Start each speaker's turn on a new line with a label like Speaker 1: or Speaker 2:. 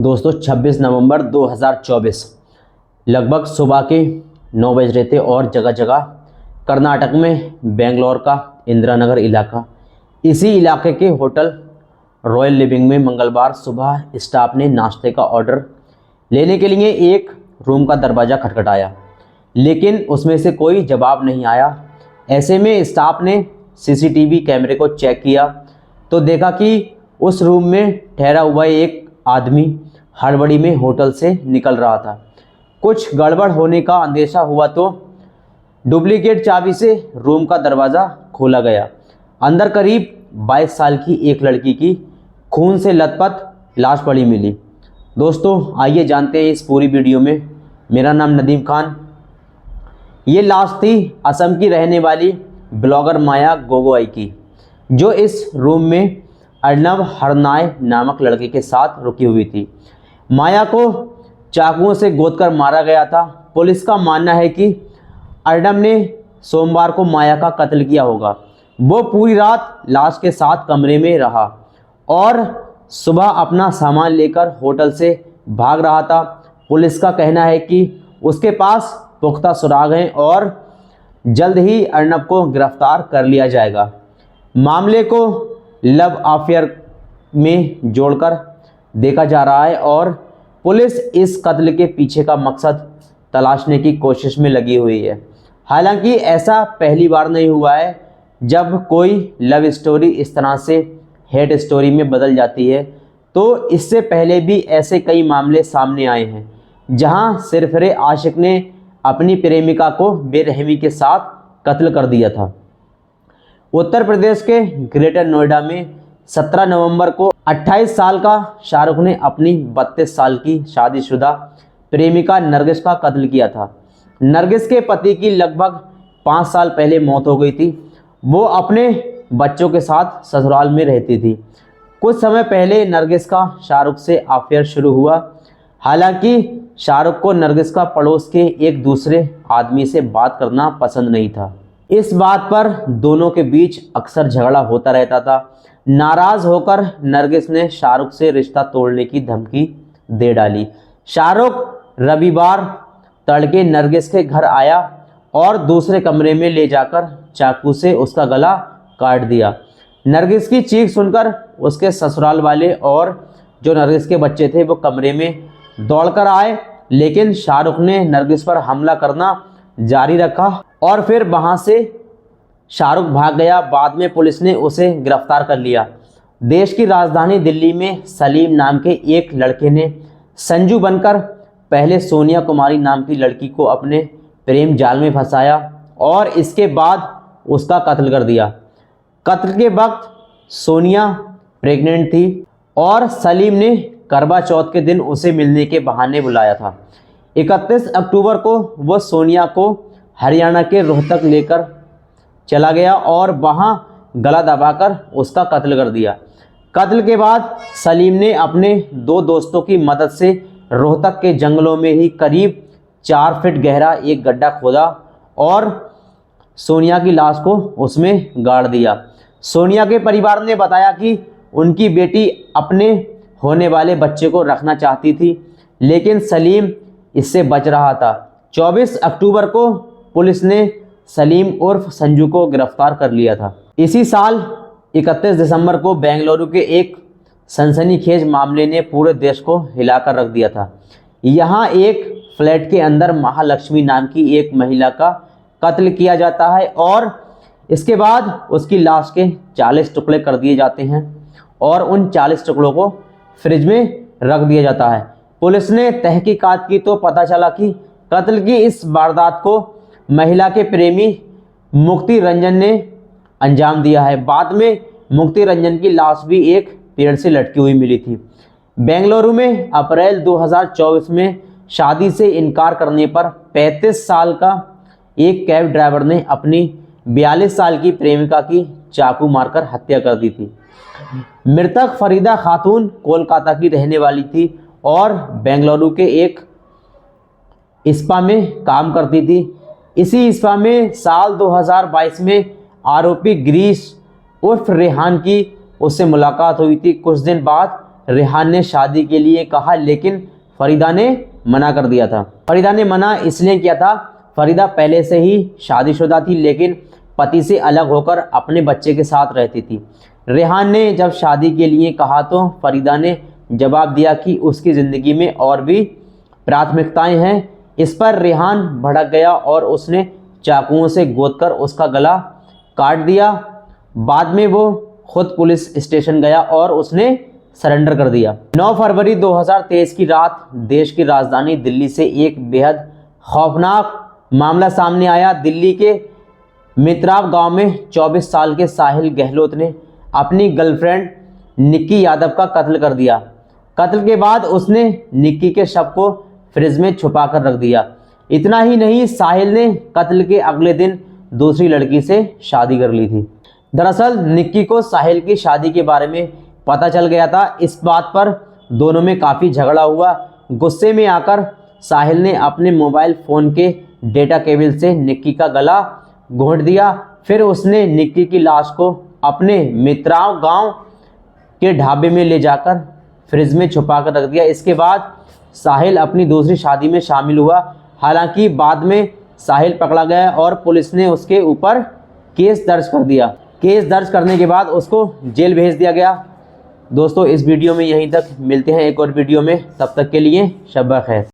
Speaker 1: दोस्तों 26 नवंबर 2024 लगभग सुबह के 9 बज रहे थे और जगह जगह कर्नाटक में बेंगलोर का इंदिरा नगर इलाका, इसी इलाके के होटल रॉयल लिविंग में मंगलवार सुबह स्टाफ ने नाश्ते का ऑर्डर लेने के लिए एक रूम का दरवाज़ा खटखटाया, लेकिन उसमें से कोई जवाब नहीं आया। ऐसे में स्टाफ ने सीसीटीवी कैमरे को चेक किया तो देखा कि उस रूम में ठहरा हुआ एक आदमी हड़बड़ी में होटल से निकल रहा था। कुछ गड़बड़ होने का अंदेशा हुआ तो डुप्लीकेट चाबी से रूम का दरवाज़ा खोला गया। अंदर करीब 22 साल की एक लड़की की खून से लथपथ लाश पड़ी मिली। दोस्तों आइए जानते हैं इस पूरी वीडियो में। मेरा नाम नदीम खान। ये लाश थी असम की रहने वाली ब्लॉगर माया गोगोई की, जो इस रूम में अर्नब हरनाय नामक लड़के के साथ रुकी हुई थी। माया को चाकुओं से गोदकर मारा गया था। पुलिस का मानना है कि अर्नब ने सोमवार को माया का कत्ल किया होगा। वो पूरी रात लाश के साथ कमरे में रहा और सुबह अपना सामान लेकर होटल से भाग रहा था। पुलिस का कहना है कि उसके पास पुख्ता सुराग हैं और जल्द ही अर्नब को गिरफ्तार कर लिया जाएगा। मामले को लव अफेयर में जोड़कर देखा जा रहा है और पुलिस इस कत्ल के पीछे का मकसद तलाशने की कोशिश में लगी हुई है। हालांकि ऐसा पहली बार नहीं हुआ है जब कोई लव स्टोरी इस तरह से हेट स्टोरी में बदल जाती है। तो इससे पहले भी ऐसे कई मामले सामने आए हैं जहां सिरफिरे आशिक ने अपनी प्रेमिका को बेरहमी के साथ कत्ल कर दिया था। उत्तर प्रदेश के ग्रेटर नोएडा में 17 नवंबर को 28 साल का शाहरुख ने अपनी 32 साल की शादीशुदा प्रेमिका नरगिस का कत्ल किया था। नरगिस के पति की लगभग 5 साल पहले मौत हो गई थी। वो अपने बच्चों के साथ ससुराल में रहती थी। कुछ समय पहले नरगिस का शाहरुख से अफेयर शुरू हुआ। हालांकि शाहरुख को नरगिस का पड़ोस के एक दूसरे आदमी से बात करना पसंद नहीं था। इस बात पर दोनों के बीच अक्सर झगड़ा होता रहता था। नाराज होकर नरगिस ने शाहरुख से रिश्ता तोड़ने की धमकी दे डाली। शाहरुख रविवार तड़के नरगिस के घर आया और दूसरे कमरे में ले जाकर चाकू से उसका गला काट दिया। नरगिस की चीख सुनकर उसके ससुराल वाले और जो नरगिस के बच्चे थे वो कमरे में दौड़कर आए, लेकिन शाहरुख ने नरगिस पर हमला करना जारी रखा और फिर वहां से शाहरुख भाग गया। बाद में पुलिस ने उसे गिरफ्तार कर लिया। देश की राजधानी दिल्ली में सलीम नाम के एक लड़के ने संजू बनकर पहले सोनिया कुमारी नाम की लड़की को अपने प्रेम जाल में फंसाया और इसके बाद उसका कत्ल कर दिया। कत्ल के वक्त सोनिया प्रेग्नेंट थी और सलीम ने करवा चौथ के दिन उसे मिलने के बहाने बुलाया था। 31 अक्टूबर को वह सोनिया को हरियाणा के रोहतक लेकर चला गया और वहां गला दबाकर उसका कत्ल कर दिया। कत्ल के बाद सलीम ने अपने 2 दोस्तों की मदद से रोहतक के जंगलों में ही करीब 4 फीट गहरा एक गड्ढा खोदा और सोनिया की लाश को उसमें गाड़ दिया। सोनिया के परिवार ने बताया कि उनकी बेटी अपने होने वाले बच्चे को रखना चाहती थी, लेकिन सलीम इससे बच रहा था। 24 अक्टूबर को पुलिस ने सलीम उर्फ संजू को गिरफ्तार कर लिया था। इसी साल 31 दिसंबर को बेंगलुरु के एक सनसनीखेज मामले ने पूरे देश को हिलाकर रख दिया था। यहाँ एक फ्लैट के अंदर महालक्ष्मी नाम की एक महिला का कत्ल किया जाता है और इसके बाद उसकी लाश के 40 टुकड़े कर दिए जाते हैं और उन 40 टुकड़ों को फ्रिज में रख दिया जाता है। पुलिस ने तहकीकात की तो पता चला कि कत्ल की इस वारदात को महिला के प्रेमी मुक्ति रंजन ने अंजाम दिया है। बाद में मुक्ति रंजन की लाश भी एक पेड़ से लटकी हुई मिली थी। बेंगलुरु में अप्रैल 2024 में शादी से इनकार करने पर 35 साल का एक कैब ड्राइवर ने अपनी 42 साल की प्रेमिका की चाकू मारकर हत्या कर दी थी। मृतक फरीदा खातून कोलकाता की रहने वाली थी और बेंगलुरु के एक स्पा में काम करती थी। इसी स्पा में साल 2022 में आरोपी ग्रीस उर्फ रेहान की उससे मुलाकात हुई थी। कुछ दिन बाद रेहान ने शादी के लिए कहा, लेकिन फरीदा ने मना कर दिया था। फरीदा ने मना इसलिए किया था, फरीदा पहले से ही शादीशुदा थी, लेकिन पति से अलग होकर अपने बच्चे के साथ रहती थी। रेहान ने जब शादी के लिए कहा तो फरीदा ने जवाब दिया कि उसकी ज़िंदगी में और भी प्राथमिकताएं हैं। इस पर रेहान भड़क गया और उसने चाकुओं से गोदकर उसका गला काट दिया। बाद में वो खुद पुलिस स्टेशन गया और उसने सरेंडर कर दिया। 9 फरवरी 2023 की रात देश की राजधानी दिल्ली से एक बेहद खौफनाक मामला सामने आया। दिल्ली के मित्राव गांव में 24 साल के साहिल गहलोत ने अपनी गर्लफ्रेंड निक्की यादव का कत्ल कर दिया। कत्ल के बाद उसने निक्की के शव को फ्रिज में छुपा कर रख दिया। इतना ही नहीं, साहिल ने कत्ल के अगले दिन दूसरी लड़की से शादी कर ली थी। दरअसल निक्की को साहिल की शादी के बारे में पता चल गया था। इस बात पर दोनों में काफ़ी झगड़ा हुआ। गुस्से में आकर साहिल ने अपने मोबाइल फ़ोन के डेटा केबल से निक्की का गला घोंट दिया। फिर उसने निक्की की लाश को अपने मित्राव गांव के ढाबे में ले जाकर फ्रिज में छुपा कर रख दिया। इसके बाद साहिल अपनी दूसरी शादी में शामिल हुआ। हालांकि बाद में साहिल पकड़ा गया और पुलिस ने उसके ऊपर केस दर्ज कर दिया। केस दर्ज करने के बाद उसको जेल भेज दिया गया। दोस्तों, इस वीडियो में यहीं तक, मिलते हैं एक और वीडियो में, तब तक के लिए शब ब खैर।